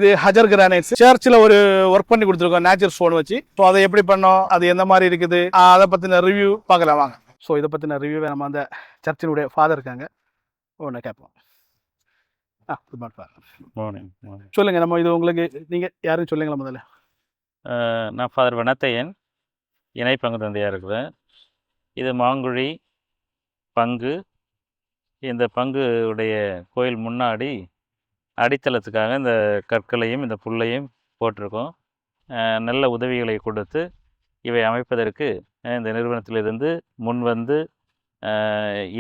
இது ஹஜர் கிரானைட்ஸ் சர்ச்சில் ஒரு ஒர்க் பண்ணி கொடுத்துருக்கோம் நேச்சர் ஸ்டோன் வச்சு. ஸோ அதை எப்படி பண்ணோம், அது எந்த மாதிரி இருக்குது, அதை பற்றின ரிவ்யூ பார்க்கலாம் வாங்க. ஸோ இதை பற்றின ரிவ்யூவை நம்ம அந்த சர்ச்சினுடைய ஃபாதர் இருக்காங்க, ஒன்று கேட்போம். Good morning. சொல்லுங்கள், நம்ம இது உங்களுக்கு நீங்கள் யாரும் சொல்லுங்களா முதல்ல. நான் ஃபாதர் வனத்தையன், இணை பங்கு தந்தையாக இருக்கிறேன். இது மாங்குழி பங்கு. இந்த பங்கு உடைய கோயில் முன்னாடி அடித்தளத்துக்காக இந்த கற்களையும் இந்த புல்லையும் போட்டிருக்கோம். நல்ல உதவிகளை கொடுத்து இவை அமைப்பதற்கு இந்த நிறுவனத்திலிருந்து முன் வந்து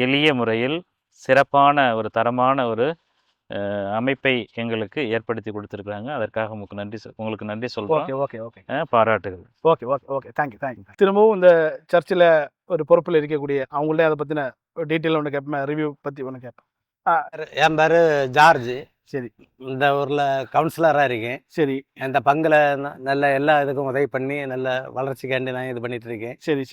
எளிய முறையில் சிறப்பான ஒரு தரமான ஒரு அமைப்பை எங்களுக்கு ஏற்படுத்தி கொடுத்துருக்குறாங்க. அதற்காக உங்களுக்கு நன்றி சொல்கிறோம். பாராட்டுகள். Okay thank you. திரும்பவும் இந்த சர்ச்சில் ஒரு பொறுப்பில் இருக்கக்கூடிய அவங்களே அதை பற்றின டீட்டெயில் ஒன்று கேட்பேன், ரிவ்யூ பற்றி ஒன்று கேட்பேன். என் பேர் ஜார்ஜ். சரி. இந்த ஊரில் கவுன்சிலராக இருக்கேன். சரி. இந்த பங்கில் நல்ல எல்லா இதுக்கும் உதவி பண்ணி நல்ல வளர்ச்சிக்காண்டி நான் இது பண்ணிட்டு இருக்கேன். சரி.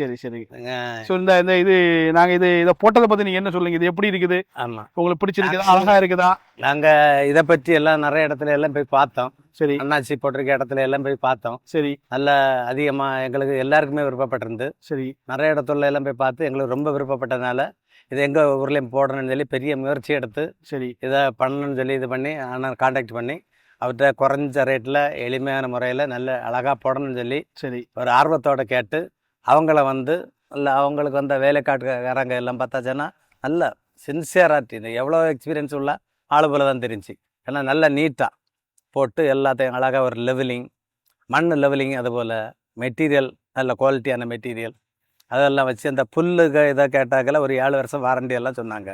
ஸோ இந்த இது நாங்கள் இதை போட்டதை பற்றி நீங்கள் என்ன சொல்லுங்க, இது எப்படி இருக்குது? ஆமாம், உங்களுக்கு பிடிச்சிருக்குதா, அழகாக இருக்குதா? நாங்கள் இதை பற்றி எல்லாம் நிறைய இடத்துல எல்லாம் போய் பார்த்தோம். சரி. அண்ணாச்சி போட்டிருக்க இடத்துல எல்லாம் போய் பார்த்தோம். சரி. நல்ல அதிகமாக எங்களுக்கு எல்லாருக்குமே விருப்பப்பட்டிருந்து. சரி. நிறைய இடத்துல எல்லாம் போய் பார்த்து எங்களுக்கு ரொம்ப விருப்பப்பட்டதுனால இது எங்கள் ஊர்லேயும் போடணும்னு சொல்லி பெரிய முயற்சி எடுத்து சரி இதை பண்ணணும்னு சொல்லி இது பண்ணி ஆனால் கான்டாக்ட் பண்ணி அவர்கிட்ட குறைஞ்ச ரேட்டில் எளிமையான முறையில் நல்ல அழகாக போடணும்னு சொல்லி சரி ஒரு ஆர்வத்தோடு கேட்டு அவங்கள வந்து இல்லை அவங்களுக்கு வந்த வேலைக்காட்டுக்காரங்க எல்லாம் பார்த்தாச்சுன்னா நல்ல சின்சியராட்டி எவ்வளோ எக்ஸ்பீரியன்ஸ் உள்ள ஆளு போல தான் தெரிஞ்சு. ஏன்னா நல்ல நீட்டாக போட்டு எல்லாத்தையும் அழகாக ஒரு லெவலிங், மண் லெவலிங், அதுபோல் மெட்டீரியல் நல்ல குவாலிட்டியான மெட்டீரியல் அதெல்லாம் வச்சு அந்த புல்லுக்கு இதை கேட்டாக்கல ஒரு 7 வருஷம் வாரண்டி எல்லாம் சொன்னாங்க.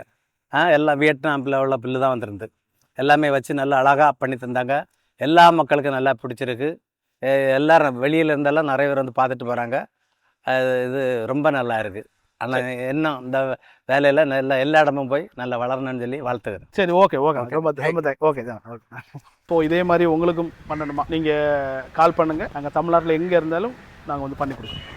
எல்லாம் வியட்நாமில் உள்ள புல்லு தான் வந்துருந்து. எல்லாமே வச்சு நல்லா அழகாக பண்ணி தந்தாங்க. எல்லா மக்களுக்கும் நல்லா பிடிச்சிருக்கு. எல்லோரும் வெளியில் இருந்தெல்லாம் நிறைய பேர் வந்து பார்த்துட்டு போகிறாங்க. இது ரொம்ப நல்லா இருக்குது. ஆனால் இன்னும் இந்த வேலையில் நல்லா எல்லா இடமும் போய் நல்லா வளரணும்னு சொல்லி வாழ்த்துக்கிறேன். சரி. ஓகே ஓகே தான். இப்போது இதே மாதிரி உங்களுக்கும் பண்ணணுமா, நீங்கள் கால் பண்ணுங்கள். நாங்கள் தமிழ்நாட்டில் எங்கே இருந்தாலும் நாங்கள் வந்து பண்ணி கொடுக்குறோம்.